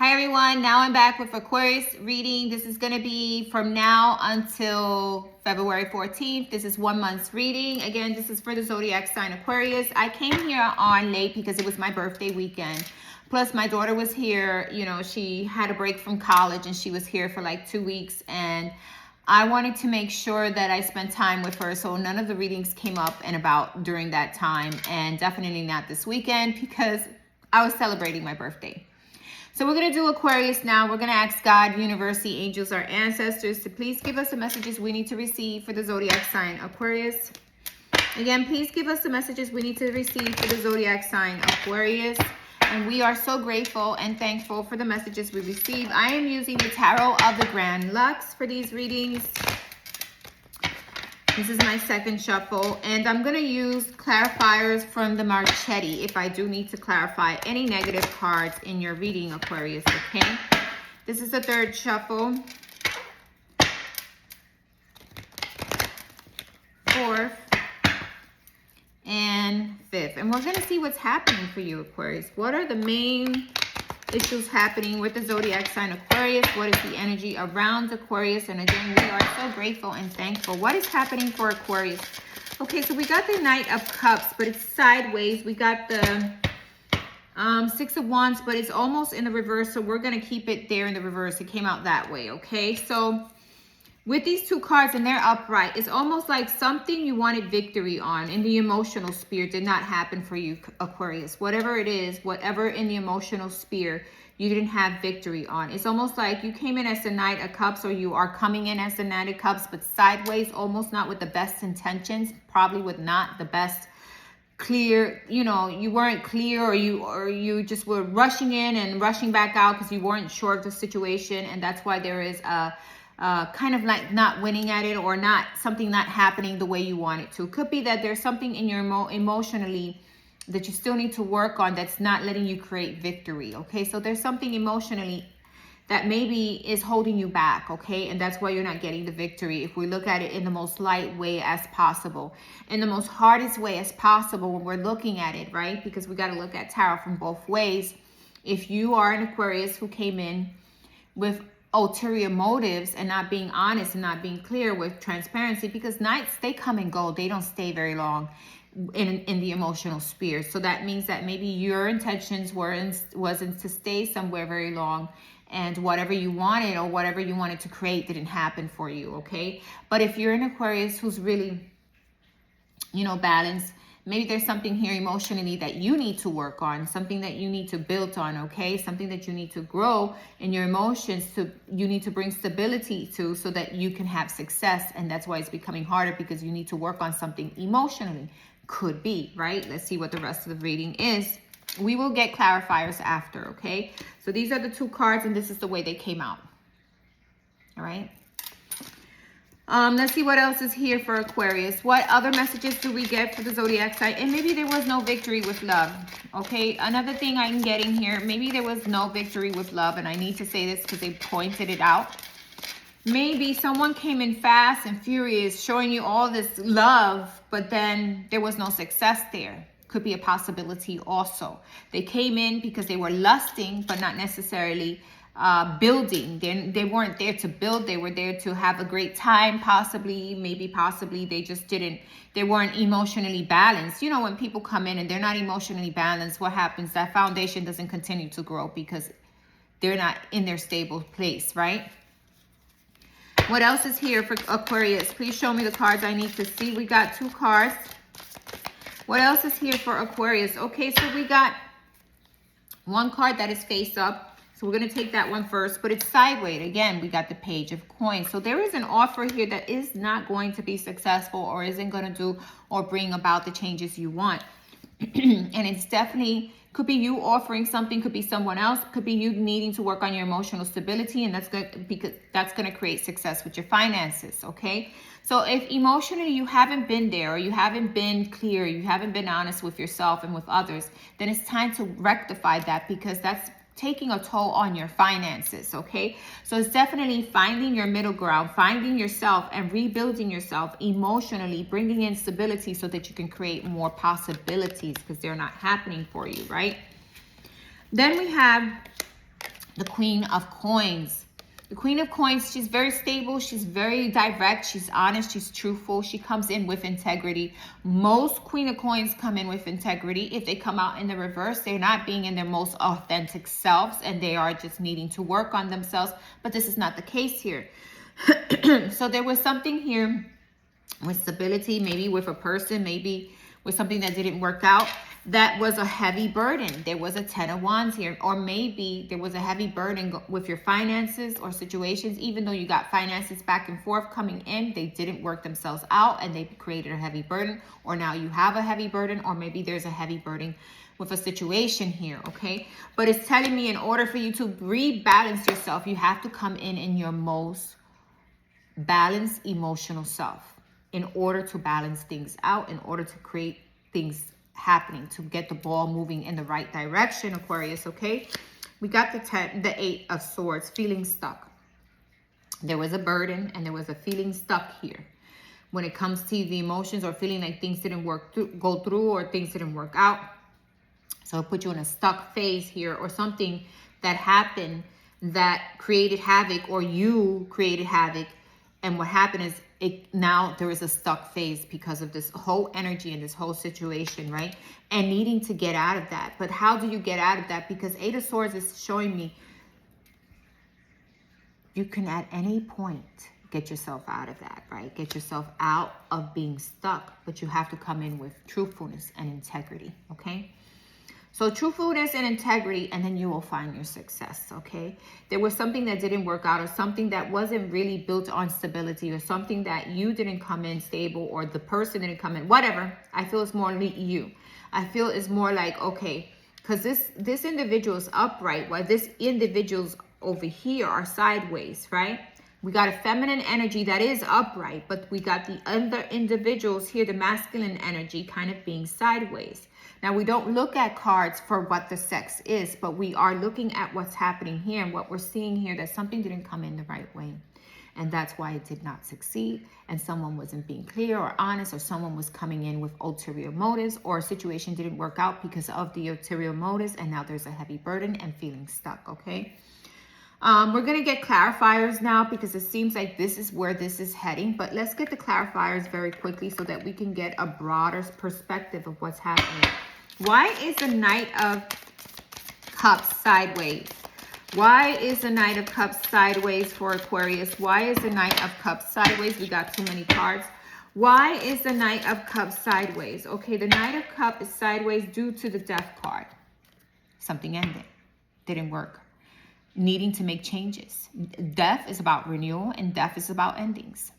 Hi everyone, now I'm back with Aquarius reading. This is going to be from now until February 14th. This is 1 month's reading. Again, this is for the zodiac sign Aquarius. I came here on late because it was my birthday weekend. Plus my daughter was here, you know, she had a break from college and she was here for like 2 weeks, and I wanted to make sure that I spent time with her, so none of the readings came up and about during that time, and definitely not this weekend because I was celebrating my birthday. So we're going to do Aquarius now. We're going to ask God, universe, the angels, our ancestors to please give us the messages we need to receive for the zodiac sign Aquarius. Again, please give us the messages we need to receive for the zodiac sign Aquarius. And we are so grateful and thankful for the messages we receive. I am using the Tarot of the Grand Lux for these readings. This is my second shuffle, and I'm going to use clarifiers from the Marchetti if I do need to clarify any negative cards in your reading, Aquarius, okay? This is the third shuffle. Fourth. And fifth. And we're going to see what's happening for you, Aquarius. What are the main issues happening with the zodiac sign Aquarius? What is the energy around Aquarius? And again, we are so grateful and thankful. What is happening for Aquarius? Okay, so we got the Knight of Cups, but it's sideways. We got the Six of Wands, but it's almost in the reverse, so we're going to keep it there in the reverse. It came out that way, okay? So with these two cards and they're upright, it's almost like something you wanted victory on in the emotional sphere did not happen for you, Aquarius. Whatever it is, whatever in the emotional sphere you didn't have victory on. It's almost like you came in as the Knight of Cups, or you are coming in as the Knight of Cups, but sideways, almost not with the best intentions, probably with not the best clear, you know, you weren't clear, or you just were rushing in and rushing back out because you weren't sure of the situation, and that's why there is a kind of like not winning at it, or not something not happening the way you want it to. Could be that there's something in your emotionally that you still need to work on that's not letting you create victory, okay? So there's something emotionally that maybe is holding you back, okay? And that's why you're not getting the victory. If we look at it in the most light way as possible, in the most hardest way as possible when we're looking at it, right? Because we got to look at tarot from both ways. If you are an Aquarius who came in with ulterior motives and not being honest and not being clear with transparency, because Knights, they come and go, they don't stay very long in the emotional sphere. So that means that maybe your intentions wasn't to stay somewhere very long, and whatever you wanted or whatever you wanted to create didn't happen for you, okay? But if you're an Aquarius who's really, you know, balanced, maybe there's something here emotionally that you need to work on, something that you need to build on, okay? Something that you need to grow in your emotions, you need to bring stability to, so that you can have success. And that's why it's becoming harder, because you need to work on something emotionally. Could be, right? Let's see what the rest of the reading is. We will get clarifiers after, okay? So these are the two cards, and this is the way they came out. All right? Let's see what else is here for Aquarius. What other messages do we get for the zodiac sign? And maybe there was no victory with love, okay? Another thing I'm getting here, maybe there was no victory with love, and I need to say this because they pointed it out. Maybe someone came in fast and furious, showing you all this love, but then there was no success there. Could be a possibility also. They came in because they were lusting, but not necessarily building. They weren't there to build. They were there to have a great time, possibly, maybe possibly. They weren't emotionally balanced. You know, when people come in and they're not emotionally balanced, what happens? That foundation doesn't continue to grow because they're not in their stable place, right? What else is here for Aquarius? Please show me the cards I need to see. We got two cards. What else is here for Aquarius? Okay, so we got one card that is face up. So we're going to take that one first, but it's sideways. Again, we got the Page of Coins. So there is an offer here that is not going to be successful, or isn't going to do or bring about the changes you want. And it's definitely, could be you offering something, could be someone else, could be you needing to work on your emotional stability, and that's good because that's going to create success with your finances, okay? So if emotionally you haven't been there, or you haven't been clear, you haven't been honest with yourself and with others, then it's time to rectify that, because that's taking a toll on your finances, okay? So it's definitely finding your middle ground, finding yourself and rebuilding yourself emotionally, bringing in stability so that you can create more possibilities, because they're not happening for you, right? Then we have the Queen of Coins. The Queen of Coins, she's very stable. She's very direct. She's honest. She's truthful. She comes in with integrity. Most Queen of Coins come in with integrity. If they come out in the reverse, they're not being in their most authentic selves and they are just needing to work on themselves. But this is not the case here. So there was something here with stability, maybe with a person, maybe with something that didn't work out. That was a heavy burden. There was a 10 of Wands here, or maybe there was a heavy burden with your finances or situations. Even though you got finances back and forth coming in, they didn't work themselves out and they created a heavy burden, or now you have a heavy burden, or maybe there's a heavy burden with a situation here, okay? But it's telling me in order for you to rebalance yourself, you have to come in your most balanced emotional self in order to balance things out, in order to create things happening, to get the ball moving in the right direction, Aquarius, okay? We got the 8 of Swords, feeling stuck. There was a burden and there was a feeling stuck here. When it comes to the emotions or feeling like things didn't go through or things didn't work out. So it put you in a stuck phase here, or something that happened that created havoc, or you created havoc. And what happened is now there is a stuck phase because of this whole energy and this whole situation, right? And needing to get out of that. But how do you get out of that? Because 8 of Swords is showing me you can at any point get yourself out of that, right? Get yourself out of being stuck. But you have to come in with truthfulness and integrity, okay? So truthfulness and integrity, and then you will find your success, okay? There was something that didn't work out, or something that wasn't really built on stability, or something that you didn't come in stable, or the person didn't come in, whatever. I feel it's more you. I feel it's more like, okay, because this individual is upright, while this individual's over here are sideways, right? We got a feminine energy that is upright, but we got the other individuals here, the masculine energy, kind of being sideways. Now, we don't look at cards for what the sex is, but we are looking at what's happening here, and what we're seeing here, that something didn't come in the right way. And that's why it did not succeed. And someone wasn't being clear or honest, or someone was coming in with ulterior motives, or a situation didn't work out because of the ulterior motives. And now there's a heavy burden and feeling stuck, okay? We're going to get clarifiers now, because it seems like this is where this is heading. But let's get the clarifiers very quickly so that we can get a broader perspective of what's happening. Why is the Knight of Cups sideways? Why is the Knight of Cups sideways for Aquarius? Why is the Knight of Cups sideways? We got too many cards. Why is the Knight of Cups sideways? Okay, the Knight of Cups is sideways due to the Death card. Something ended. Didn't work. Needing to make changes. Death is about renewal, and death is about endings.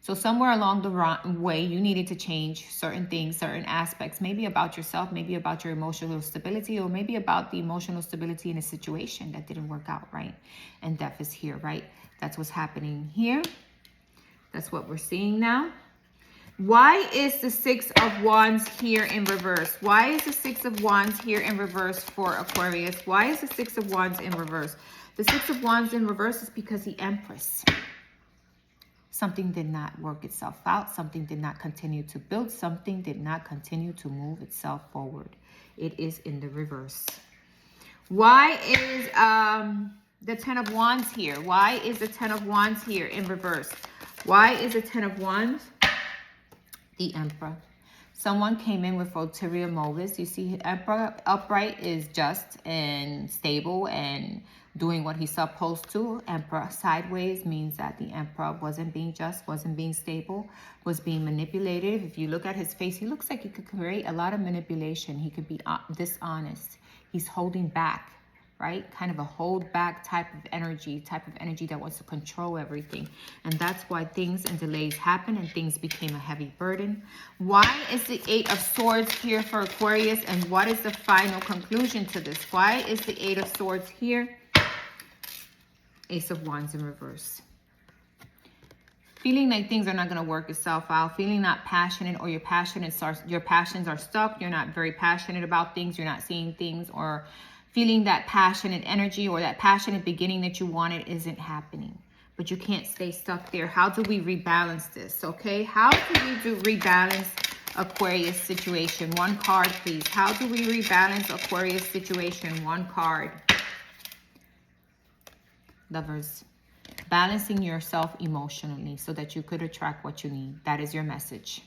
So somewhere along the way, you needed to change certain things, certain aspects, maybe about yourself, maybe about your emotional stability, or maybe about the emotional stability in a situation that didn't work out, right? And death is here, right? That's what's happening here. That's what we're seeing now. Why is the 6 of Wands here in reverse? Why is the 6 of Wands here in reverse for Aquarius? Why is the 6 of Wands in reverse? The 6 of Wands in reverse is because the Empress. Something did not work itself out. Something did not continue to build. Something did not continue to move itself forward. It is in the reverse. Why is the 10 of Wands here? Why is the 10 of Wands here in reverse? Why is the 10 of Wands? The Emperor. Someone came in with ulterior motives. You see, Emperor upright is just and stable and doing what he's supposed to. Emperor sideways means that the Emperor wasn't being just, wasn't being stable, was being manipulative. If you look at his face, he looks like he could create a lot of manipulation. He could be dishonest. He's holding back, right? Kind of a hold back type of energy that wants to control everything. And that's why things and delays happen and things became a heavy burden. Why is the 8 of Swords here for Aquarius? And what is the final conclusion to this? Why is the 8 of Swords here? Ace of Wands in reverse. Feeling like things are not going to work itself out. Feeling not passionate, or your passions are stuck. You're not very passionate about things. You're not seeing things, or feeling that passionate energy or that passionate beginning that you wanted isn't happening. But you can't stay stuck there. How do we rebalance this? Okay, how do we rebalance Aquarius situation? One card, please. How do we rebalance Aquarius situation? One card. Lovers, balancing yourself emotionally so that you could attract what you need. That is your message.